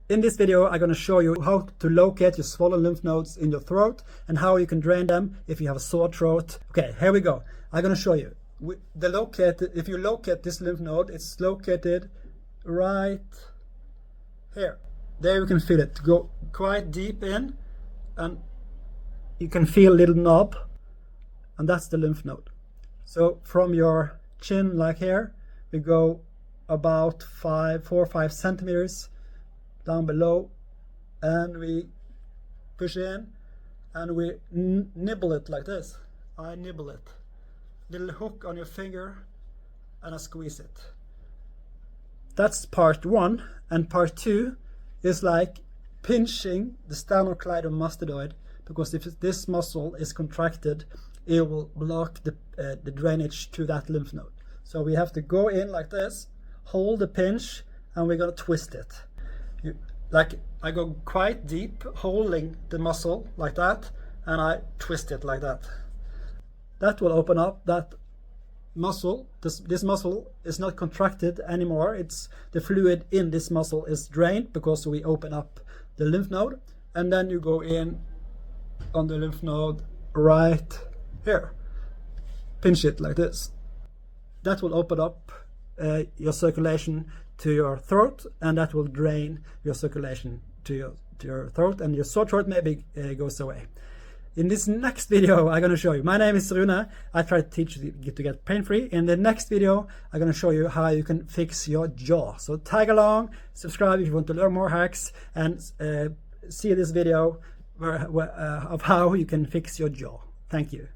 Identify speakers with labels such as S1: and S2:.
S1: In this video, I'm going to show you how to locate your swollen lymph nodes in your throat and how you can drain them if you have a sore throat. Okay, here we go. I'm going to show you. If you locate this lymph node, it's located right here. There you can feel it. Go quite deep in and you can feel a little knob, and that's the lymph node. So from your chin, like here, we go about 4 or 5 centimeters down below, and we push in and we nibble it like this. I nibble it. Little hook on your finger and I squeeze it. That's part 1, and part 2 is like pinching the sternocleidomastoid, because if this muscle is contracted, it will block the drainage to that lymph node. So we have to go in like this, hold the pinch, and we're going to twist it. I go quite deep, holding the muscle like that, and I twist it like that. That will open up that muscle. This muscle is not contracted anymore. It's the fluid in this muscle is drained because we open up the lymph node, and then you go in on the lymph node right here. Pinch it like this. That will open up your circulation to your throat, and that will drain your circulation to your throat, and your sore throat maybe goes away. In this next video, I'm going to show you. My name is Rune. I try to teach you to get pain-free. In the next video, I'm going to show you how you can fix your jaw. So tag along, subscribe if you want to learn more hacks, and see this video of how you can fix your jaw. Thank you.